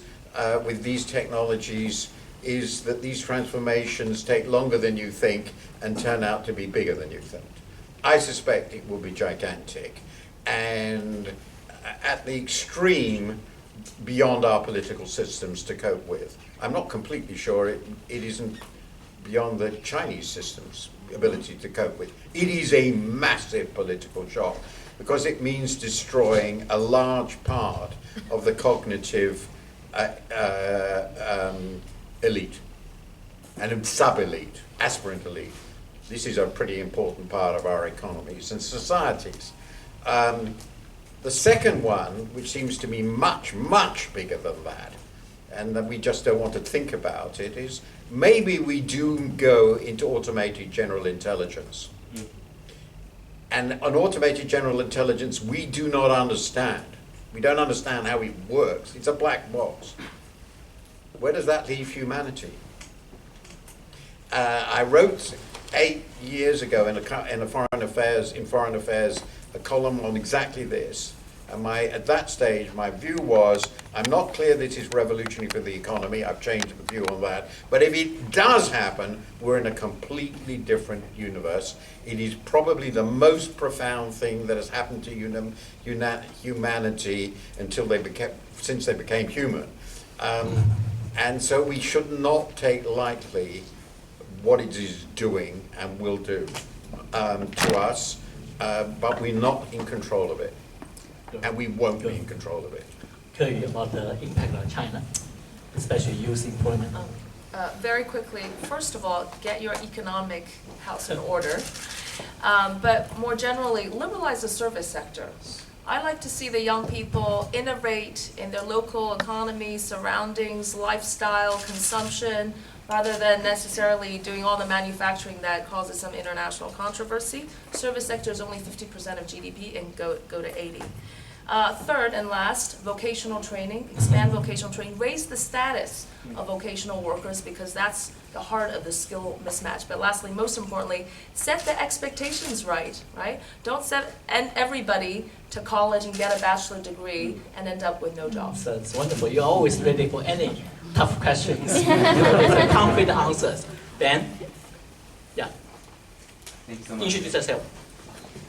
with these technologies, is that these transformations take longer than you think and turn out to be bigger than you think. I suspect it will be gigantic, and at the extreme, beyond our political systems to cope with. I'm not completely sure it isn't beyond the Chinese system's ability to cope with. It is a massive political shock because it means destroying a large part of the cognitive elite and sub-elite, aspirant elite. This is a pretty important part of our economies and societies. The second one, which seems to me much, much bigger than that, and that we just don't want to think about it, is maybe we do go into automated general intelligence. And an automated general intelligence we do not understand. We don't understand how it works. It's a black box. Where does that leave humanity? I wrote 8 years ago in Foreign Affairs a column on exactly this. And at that stage, my view was, I'm not clear this is revolutionary for the economy. I've changed the view on that. But if it does happen, we're in a completely different universe. It is probably the most profound thing that has happened to humanity since they became human. And so we should not take lightly what it is doing and will do to us. But we're not in control of it, and we won't be in control of it. Keyu, about the impact on China, especially youth employment. Very quickly, first of all, get your economic house in order. But more generally, liberalize the service sector. I like to see the young people innovate in their local economy, surroundings, lifestyle, consumption, rather than necessarily doing all the manufacturing that causes some international controversy. Service sector is only 50% of GDP and go to 80. Third and last, vocational training, expand vocational training, raise the status of vocational workers because that's the heart of the skill mismatch. But lastly, most importantly, set the expectations right? Don't send everybody to college and get a bachelor degree and end up with no job. So it's wonderful. You're always ready for any tough questions. With concrete answers. Ben? Yeah. Thank you so much. Introduce yourself.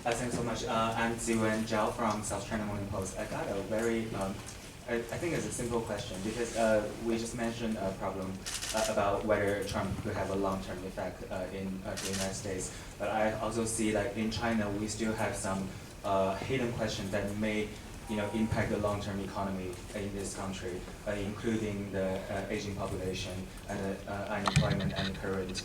Thanks so much. I'm Ziwen Zhao from South China Morning Post. I got a very, I think it's a simple question because we just mentioned a problem about whether Trump could have a long-term effect in the United States. But I also see that in China we still have some hidden questions that may impact the long-term economy in this country, including the aging population and unemployment and current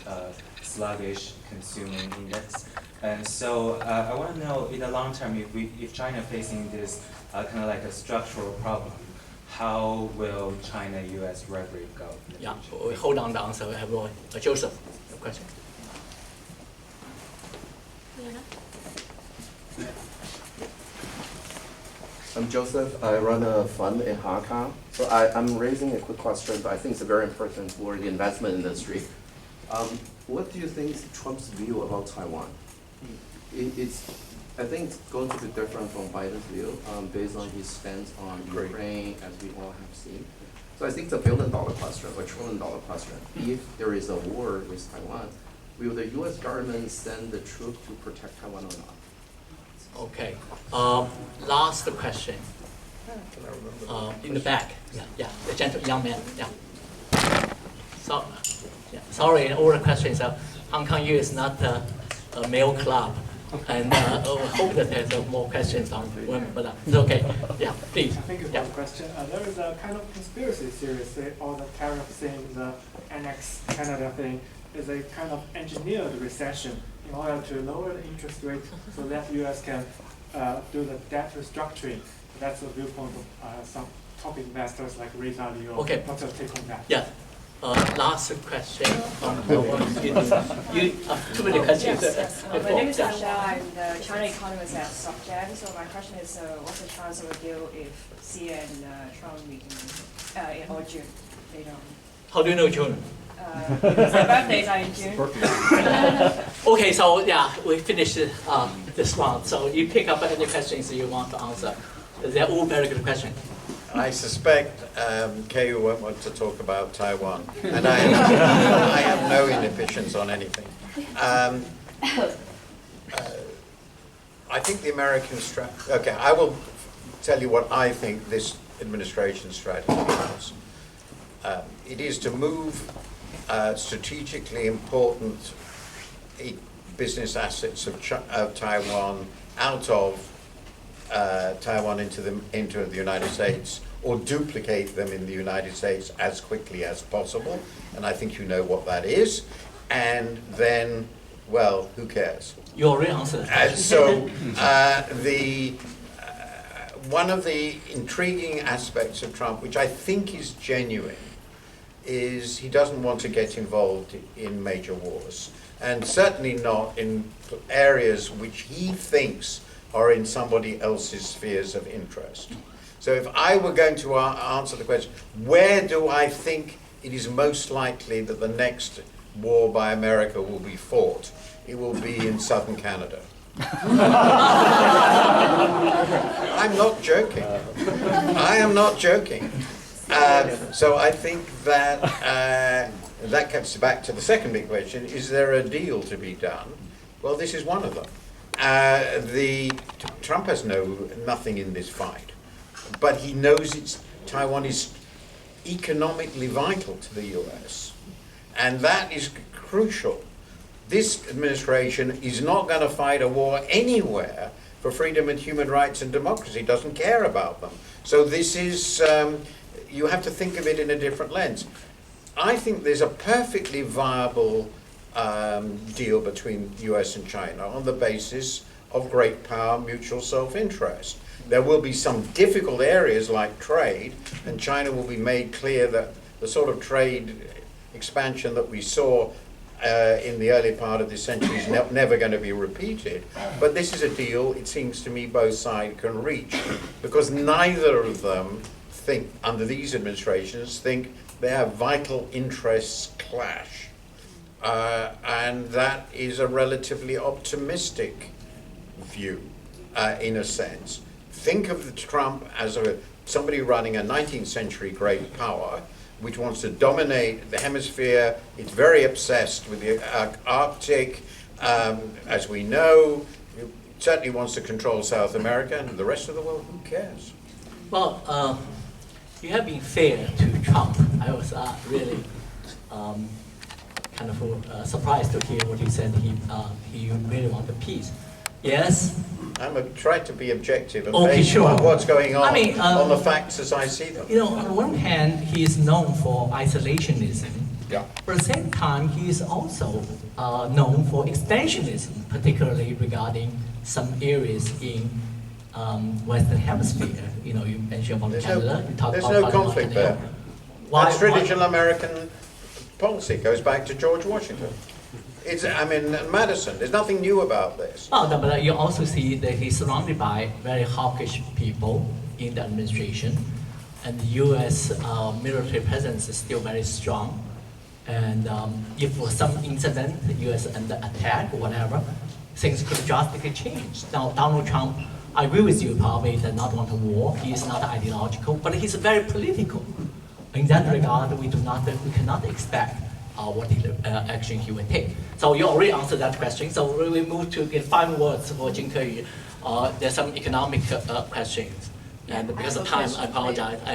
sluggish consuming index. And so I want to know, in the long term, if China facing this kind of like a structural problem, how will China-U.S. rhetoric go? Yeah, we hold on the answer. We have Joseph, a question. I'm Joseph. I run a fund in Hong Kong. So I'm raising a quick question, but I think it's very important for the investment industry. What do you think is Trump's view about Taiwan? I think it's going to be different from Biden's view based on his stance on Ukraine, as we all have seen. So I think it's a billion-dollar question, or trillion-dollar question. If there is a war with Taiwan, will the U.S. government send the troops to protect Taiwan or not? Okay. Last question. In the back. Yeah. The young man. Yeah. So, sorry, all the questions. Hong Kong U is not a male club, and I hope that there's more questions on women, but it's okay. Yeah, please. Thank you for the question. There is a kind of conspiracy theory, say all the tariff thing, the annex Canada thing, is a kind of engineered recession in order to lower the interest rate so that U.S. can do the debt restructuring. That's the viewpoint of some top investors like Ray Dalio. Okay. What's your take on that? Yeah. Last question. You too many questions. Yes. My name is Michelle. I'm the China economist at SocGen. So my question is, what's the chance of a deal if Xi and Trump meet in or June? They don't. How do you know June? Because their birthdays are in June. Okay, so yeah, we finished this round. So you pick up any questions you want to answer. They're all very good questions. I suspect Keyu won't want to talk about Taiwan, and I have no inhibitions on anything. I think the American strategy. Okay, I will tell you what I think this administration's strategy is. It is to move strategically important business assets of Taiwan out of Taiwan into the United States, or duplicate them in the United States as quickly as possible. And I think you know what that is. And then, well, who cares? You already answered. So one of the intriguing aspects of Trump, which I think is genuine, is he doesn't want to get involved in major wars, and certainly not in areas which he thinks are in somebody else's spheres of interest. So if I were going to answer the question, where do I think it is most likely that the next war by America will be fought? It will be in southern Canada. I'm not joking. I am not joking. So I think that that comes back to the second big question: is there a deal to be done? Well, this is one of them. Trump has nothing in this fight, but he knows Taiwan is economically vital to the U.S., and that is crucial. This administration is not going to fight a war anywhere for freedom and human rights and democracy. It doesn't care about them. So this is, you have to think of it in a different lens. I think there's a perfectly viable deal between US and China on the basis of great power, mutual self-interest. There will be some difficult areas like trade, and China will be made clear that the sort of trade expansion that we saw in the early part of this century is never going to be repeated. But this is a deal, it seems to me, both sides can reach, because neither of them think, under these administrations, think their vital interests clash. And that is a relatively optimistic view, in a sense. Think of Trump as somebody running a 19th century great power, which wants to dominate the hemisphere. It's very obsessed with the Arctic, as we know. It certainly wants to control South America, and the rest of the world, who cares? Well, you have been fair to Trump. I was really kind of surprised to hear what he said. He really wanted peace. Yes. I'm trying to be objective and Okay, based sure. on what's going on, I mean, on the facts as I see them. You know, on one hand, he is known for isolationism. Yeah. But at the same time, he is also known for expansionism, particularly regarding some areas in Western Hemisphere. You know, you mentioned about Canada. You talk There's about no conflict there. That's traditional American policy. Goes back to George Washington. Madison. There's nothing new about this. Oh, no, but you also see that he's surrounded by very hawkish people, in the administration, and the U.S. Military presence is still very strong. And if for some incident, the U.S. under attack or whatever, things could drastically change. Now, Donald Trump, I agree with you, probably does not want a war. He is not ideological, but he's very political. In that regard, we cannot expect what action he will take. So you already answered that question. So we move to get 5 words for Jin Keyu. There's some economic questions, and because of time, I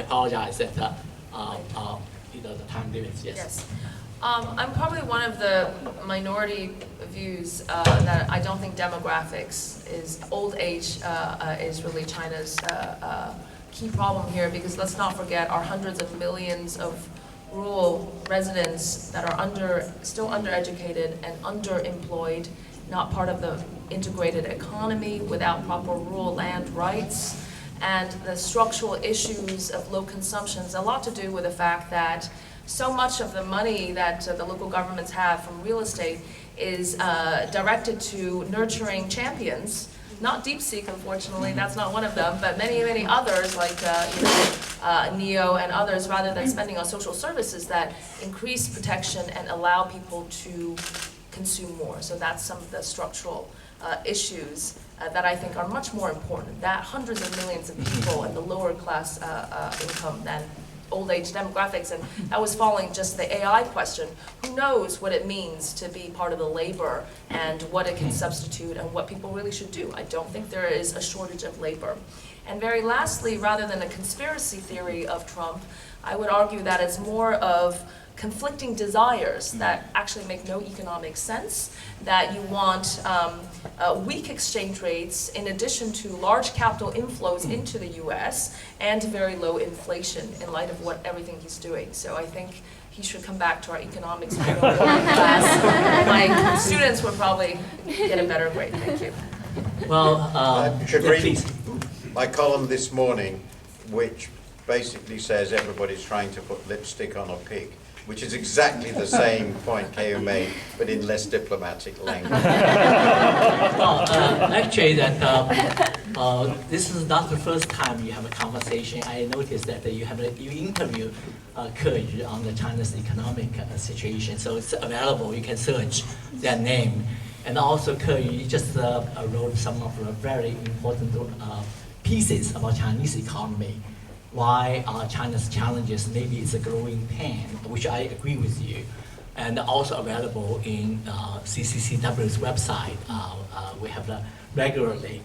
apologize that the time limits. Yes. Yes. I'm probably one of the minority views that I don't think demographics old age is really China's key problem here, because let's not forget our hundreds of millions of rural residents that are still undereducated and underemployed, not part of the integrated economy, without proper rural land rights, and the structural issues of low consumption has a lot to do with the fact that so much of the money that the local governments have from real estate is directed to nurturing champions. Not DeepSeek, unfortunately, that's not one of them, but many, many others like NEO and others, rather than spending on social services that increase protection and allow people to consume more. So that's some of the structural issues that I think are much more important. That hundreds of millions of people at the lower class income than old age demographics, and that was following just the AI question. Who knows what it means to be part of the labor and what it can substitute and what people really should do? I don't think there is a shortage of labor. And very lastly, rather than a conspiracy theory of Trump, I would argue that it's more of conflicting desires that actually make no economic sense, that you want weak exchange rates in addition to large capital inflows into the US and very low inflation in light of everything he's doing. So I think he should come back to our economics class. My students would probably get a better grade. Thank you. Well, you should read please. my column this morning, which basically says everybody's trying to put lipstick on a pig, which is exactly the same point Keyu made, but in less diplomatic language. Well, actually, this is not the first time you have a conversation. I noticed that you interview Keyu on the China's economic situation, so it's available. You can search their name, and also Keyu just wrote some of the very important pieces about Chinese economy. Why China's challenges, maybe it's a growing pain, which I agree with you, and also available in CCCW's website. We have regularly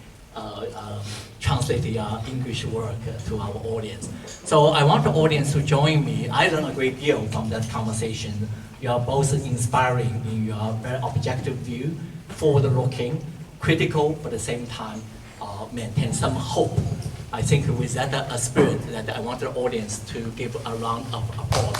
translated English work to our audience. So I want the audience to join me. I learned a great deal from that conversation. You are both inspiring in your very objective view, forward-looking, critical, but at the same time maintain some hope. I think with that spirit that I want the audience to give a round of applause.